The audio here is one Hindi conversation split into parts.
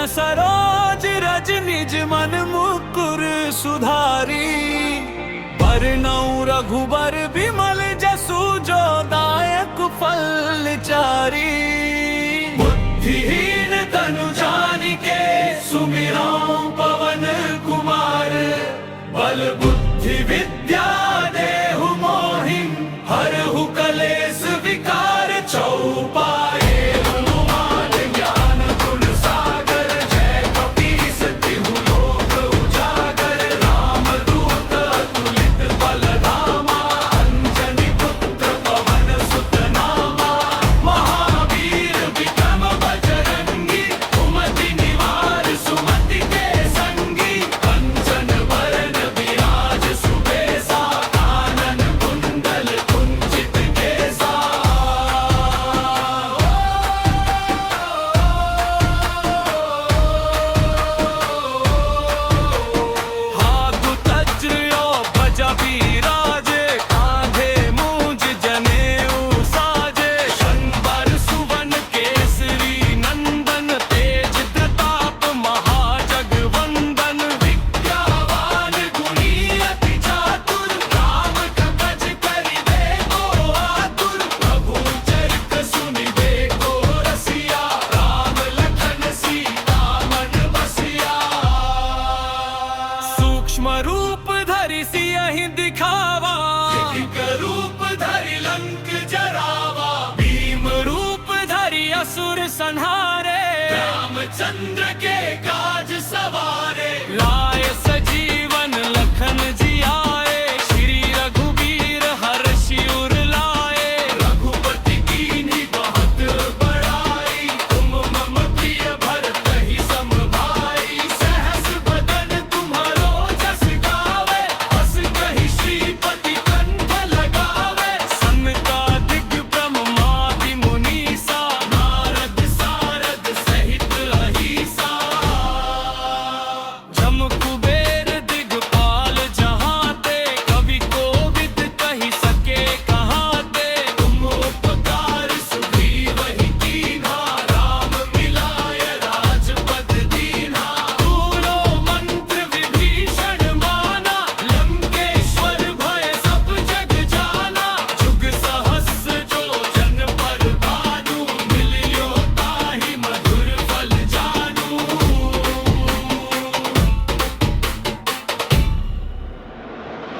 सरोज रज निज मन मुकुर सुधारी। बरनउँ रघुबर बिमल जसु जो दायक फल चारी। बुद्धिहीन तनु जानिके सुमिरौं पवन कुमार। बल बुद्धि विद्या देहु मोहि हरहु कलेस विकार। चौपाए हनुमान ज्ञान गुण सागर। जय कपीस तिहु लोक उजागर। राम दूत अतुलित बल धामा। अंजनी पुत्र पवन सुत नामा। महावीर विक्रम बजरंगी। कुमति निवार सुमति के संगी। कंचन वरण विराज सुबेसा। कानन कुंडल कुंचित केसा। हाथ वज्र और ध्वजा बिराजे। कांधे मूंज जनेऊ साजे। शंबर सुवन केसरी नंदन। तेज प्रताप महाजगवंदन। विद्यावान गुणी अति चातुर। राम काज करिबे को आतुर। प्रभु चरित सुनिबे को रसिया। राम लखन सीता मन बसिया। सूक्ष्म रूप धरि सियहि दिखावा। एक रूप धरि लंक जरावा। भीम रूप धरि असुर संहारे। रामचंद्र के काज सवारे। लाए सजीवन लखन जियाए। श्री रघुबीर हर्षि उर लाए। रघुपति कीन्ही बहुत बड़ाई। तुम मम प्रिय भरतहि सम भाई। सहस बदन तुम्हरो जस गावे। हस कहि श्रीपति कंठ लगावे। सनकादिक ब्रह्मादि मुनीसा। नारद सारद सहित अहीसा। जम कुबेर दिगपाल जहाते। कवि कोविद कहि सके कहाते। तुम उपकार सुग्रीवहि कीन्हा। राम मिलाय राजपद दीन्हा। दूरो मंत्र विभीषण माना। लंकेश्वर भय सब जग जाना। जुग सहस्र जो जन पर भानु। मिलियो ताहि मधुर फल जानू।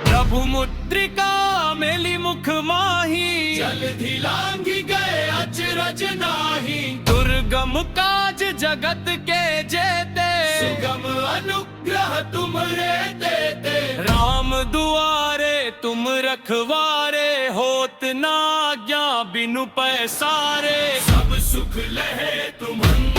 प्रभु मुद्रिका मेली मुख माही। जलधि लांघि गए अचरज नाही। दुर्गम काज जगत के जेते। सुगम अनुग्रह तुमरे तेते। राम दुआरे तुम रखवारे। होत न आज्ञा बिनु पैसारे। सब सुख लहे तुम्हन।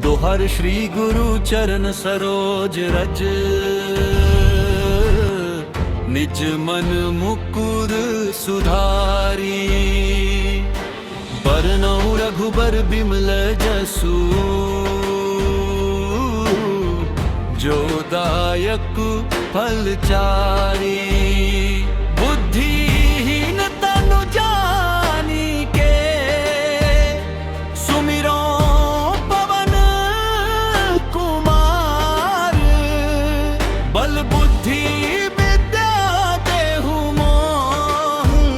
दोहर श्री गुरु चरण सरोज रज। निज मन मुकुर सुधारी। बरनउँ रघुबर बिमल जसु। जो दायक फल चारी। बुद्धिहीन तनु जानिके। सुमिरौं पवन कुमार। बल बुद्धि विद्या देहु मोहि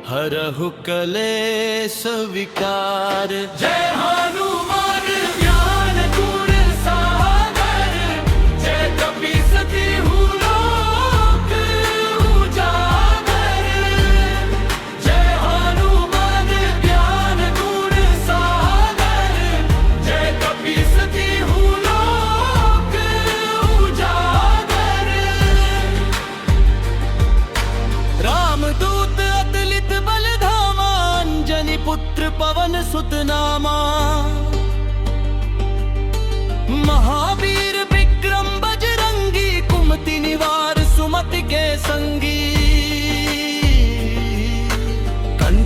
हरहु कलेस विकार। जय हनुमान ज्ञान गुण सागर। जय कपीस तिहु लोक उजागर। जय हनुमान ज्ञान गुण सागर। जय कपीस तिहु लोक उजागर। रामदूत अतुलित बल धामा। अंजनी पुत्र पवन सुत नामा।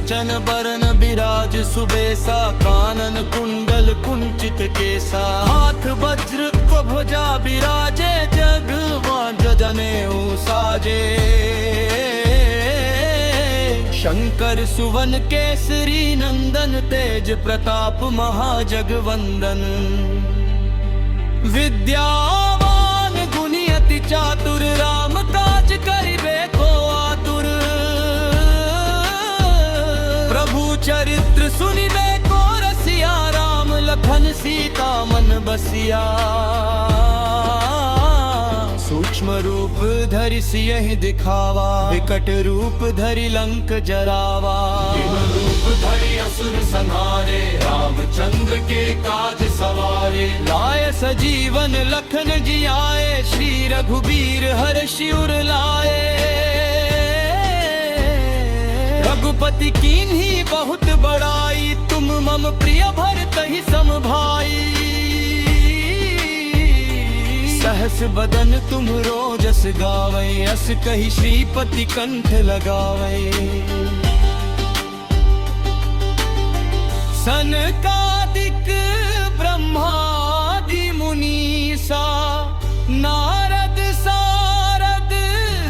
कंचन बरन बिराज सुबेसा, कानन कुंडल कुंचित केसा, हाथ वज्र को भुजा बिराजे, जगवान जनेऊ साजे। शंकर सुवन केसरी नंदन, तेज प्रताप महाजगवंदन। विद्यावान गुणी अति चातुर, राम काज करिबे को आतुर। प्रभु चरित्र सुनिबे को रसिया, राम लखन सीता मन बसिया। सूक्ष्म रूप धरि सियहि दिखावा, विकट रूप धरि लंक जरावा। रूप धरि असुर संहारे, रामचंद्र के काज सवारे। लाय सजीवन लखन जियाए, श्री रघुबीर हर्षि उर लाए। रघुपति कीन्ही बहुत बड़ाई, तुम मम प्रिय भरतहि सम भाई। सहस बदन तुम्हरो जस गावै, अस कहि श्रीपति कंठ लगावै। सनकादिक ब्रह्मादि मुनीसा, नारद सारद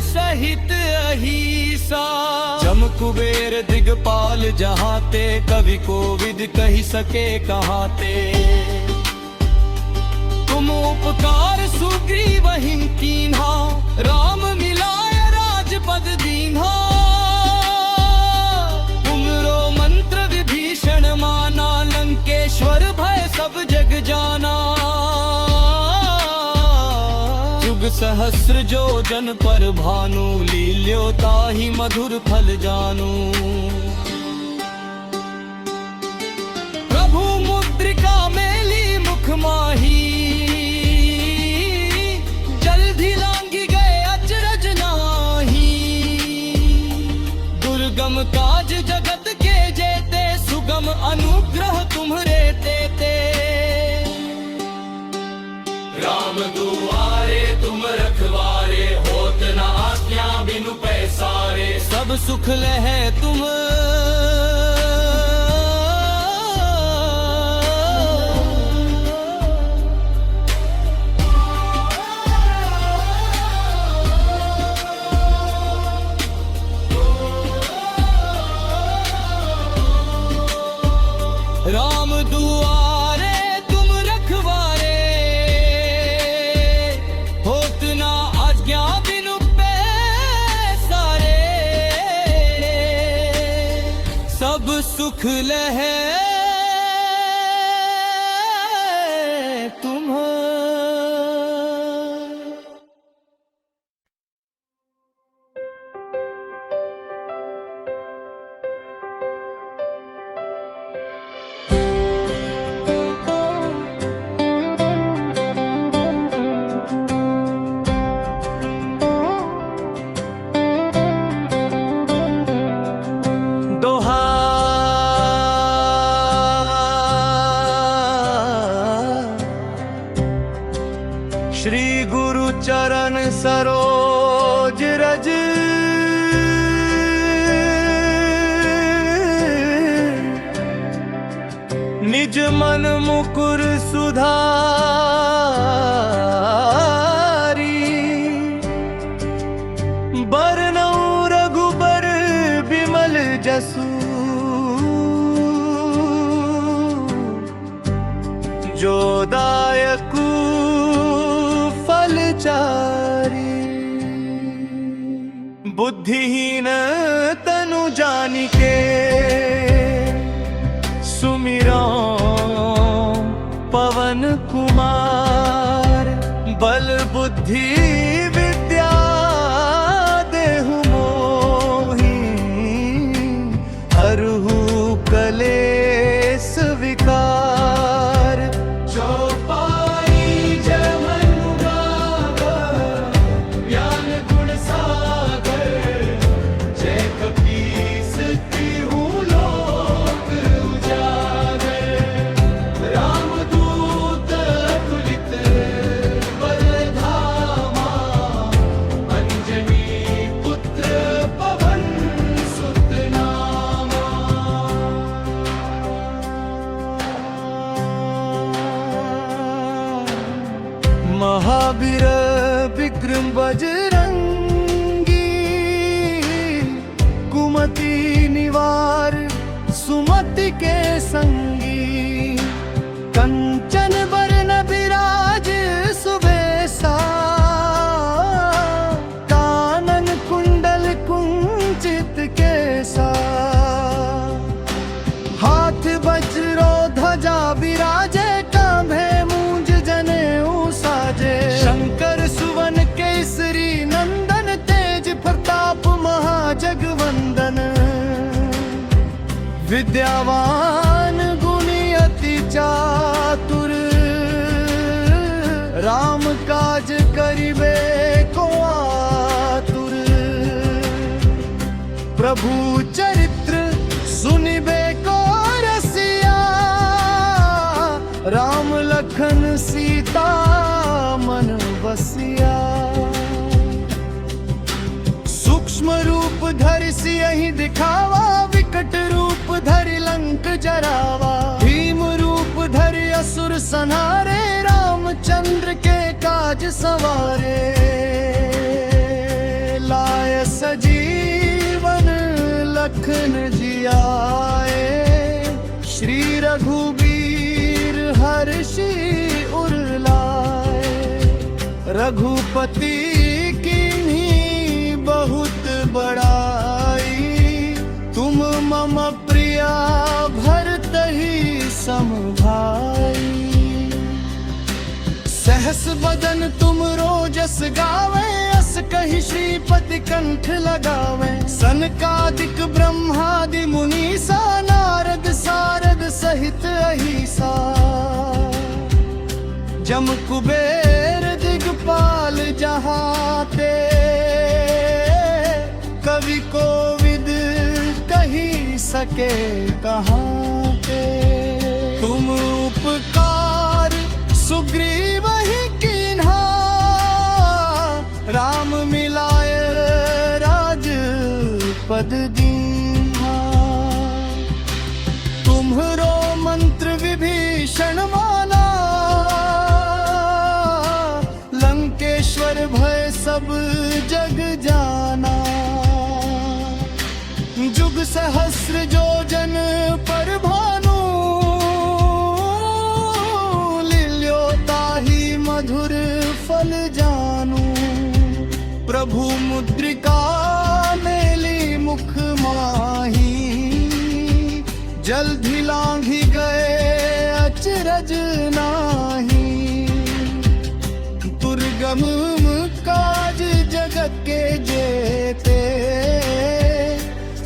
सहित अहिसा। जम कुबेर दिगपाल जहाते, कवि कोविद कहि सके कहाते। तुम उपकार सुग्रीवहि कीन्हा, राम मिलाय राजपद दीन्हा। तुमरो मंत्र विभीषण माना, लंकेश्वर भय सब जग जाना। जुग सहस्र जो जन पर भानु, लील्यो ताहि मधुर फल जानू। प्रभु मुद्रिका मेली मुख माही, दुर्गम काज जगत के जेते, सुगम अनुग्रह तुम्हरे तेते। राम दुआरे तुम रखवारे, होत न आज्ञा बिनु पैसारे। सब सुख लहै तुम राम दुआरे तुम रखवारे, होत ना आज्ञा बिनु पैसारे। सब सुख लहै तुम। श्री गुरु चरण सरोज रज, निज मन मुकुर सुधारी। बरनउँ रघुबर बिमल जसु, जो दायकु फलचारी। बुद्धिहीन तनु जानिके, सुमिरो पवन कुमार। बल बुद्धि विद्या देहु मोहि, हरहु कलेस विकार। जो पाई जमन गाव, ज्ञान गुण सागर। जय कपीस तिहु लोक उजागर। रामदूत अतुलित बल धामा, अंजनी पुत्र पवन सुत नामा। महावीर विक्रम बजरंगी, कुमति निवार सुमति के संगी, कंचन बरन विराज सुबेसा, कानन कुंडल कुंचित केसा, हाथ वज्रो ध्वजा विराजे, कांधे मूंज जनेऊ साजे, शंकर सुवन केसरी नंदन, तेज प्रताप महाजगवंदन, विद्यावान गुणी अति चातुर, राम काज करिबे को आतुर, प्रभु चरित्र सुनिबे को रसिया, राम लखन सीता मन बसिया। सूक्ष्म रूप धरि सियहि दिखावा, विकट रूप धरि लंक जरावा, भीम रूप धरि असुर संहारे, रामचंद्र के काज सवारे, लाय सजीवन लखन जियाए, श्री रघुबीर हर्षि उर लाए, रघुपति कीन्ही बहुत बड़ाई, तुम मम प्रिया भरतहि सम भाई, सहस बदन तुम रोजस गावे, अस कहि श्रीपति कंठ लगावे, सनकादिक ब्रह्मादि मुनीसा, नारद सारद सहित अहिसा, जम कुबेर दिगपाल जहाते, कवि कोविद कही सके कहाते, तुम उपकार सुग्रीव ही कीन्हा, राम मिलाय राजपद दीन्हा, तुम्हरो मंत्र विभीषण माना, लंकेश्वर भय सब जग जाना, जुग सहस्र जोजन पर भानु, लील्योताहि मधुर फल जानू, प्रभु मुद्रिका मेली मुख माही, जल्दी लांघी गए अचरज नाही, दुर्गम काज जगत के जेते,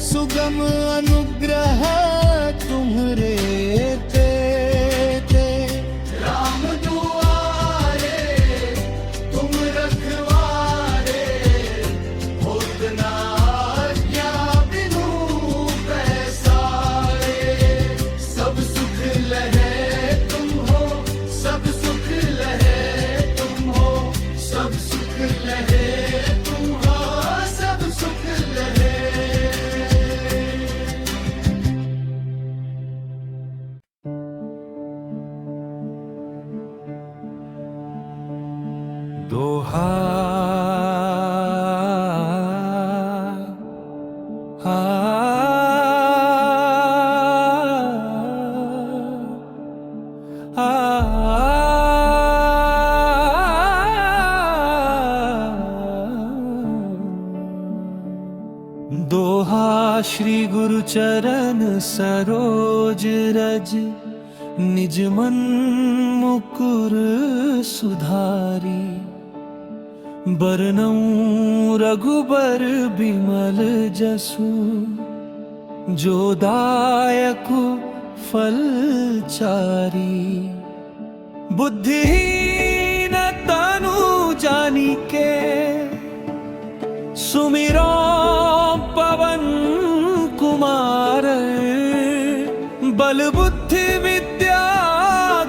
सुगम अनुग्रह तुम्हरे ते, राम दुआरे तुम रखवारे, होत न आज्ञा बिनु पैसारे, सब सुख लहे तुम हो, सब सुख लहे तुम हो, सब सुख लहे तुम हो, सब सुख लहे। दोहा दोहा श्री गुरु चरण सरोज रज, निज मन मुकुर सुधारी, बरनऊं रघुबर बिमल जसु, जो दायकु फल चारी, बुद्धिहीन तनु जानिके, सुमिरो पवन कुमार, बल बुद्धि विद्या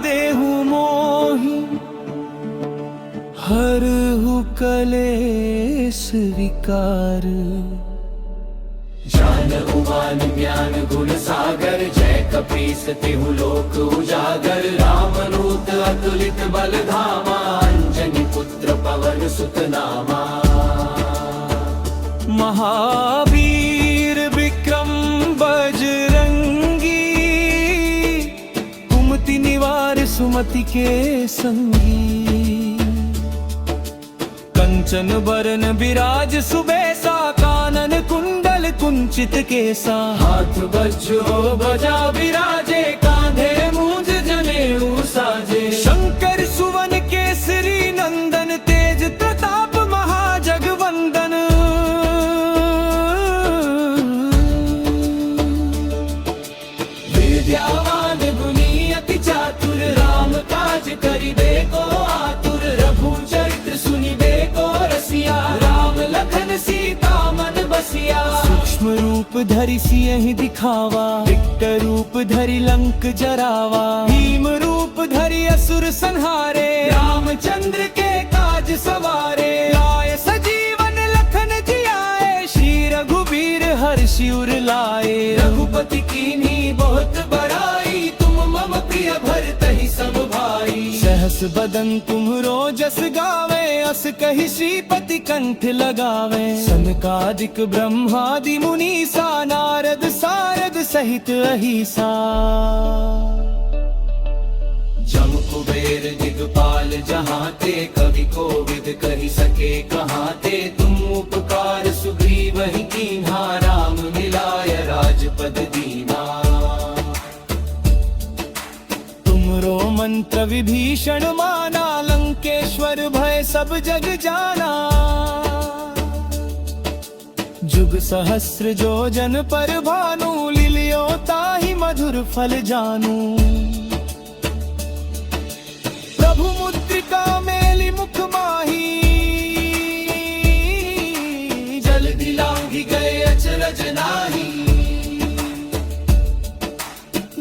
देहु मोहि, हरहु कलेस विकार। ज्ञान ज्ञान गुण सागर, जय कपीस तिहु लोक उजागर, रामदूत अतुलित बल धामा, अंजनी पुत्र असुर सुत नामा। महावीर विक्रम बजरंगी, कुमति निवार सुमति के संगी। कंचन बरन बिराज सुबेसा, कानन कुंडल कुंचित केसा। हाथ वज्रो बजा विराजे, कांधे मूंज जनेऊ साजे। शंकर सुवन केसरी नंदन, तेज प्रताप महाजगवंदन। विद्यावान गुणी अति चातुर, राम काज करिबे को आतुर। रघु चरित्र सुनिबे को रसिया, राम लखन सीता मन बसिया। सूक्ष्म रूप धरि सियहि दिखावा, विकट रूप धरि लंक जरावा। भीम रूप धरि असुर संहारे, रामचंद्र के काज सवारे। लाए सजीवन लखन जियाए, श्री रघुबीर हर्षि उर लाए। रघुपति कीन्ही बहुत बड़ाई, तुम मम प्रिय भरतहि सम भाई। सहस बदन तुम्हरो जस गावे, अस कहि श्रीपति कंठ लगावे। सनकादिक ब्रह्मादि मुनीसा, नारद सारद सहित अहिसा। जम कुबेर दिगपाल जहाँ ते, कवि कोविद कहि सके कहाँ ते। तुम उपकार सुग्रीव ही कीन्हा, राम मिलाय राजपद दीना। तुमरो मंत्र विभीषण माना, लंकेश्वर भय सब जग जाना। जुग सहस्र जो जन पर भानु, लिलियो ताहि मधुर फल जानू। प्रभु मुद्रिका मेलि मुख माही, जल्दी लांघि गए अचरज नाही।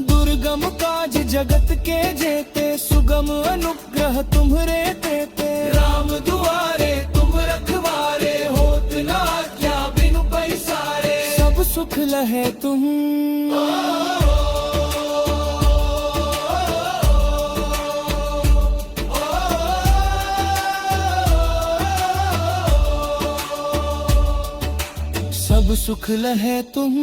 दुर्गम काज जगत के जेते, सुगम अनुग्रह तुम्हरे देते। राम दुआरे तुम रखवारे, होत न आज्ञा बिनु पैसारे। सब सुख लहे तुम, सब सुख लहे तुम।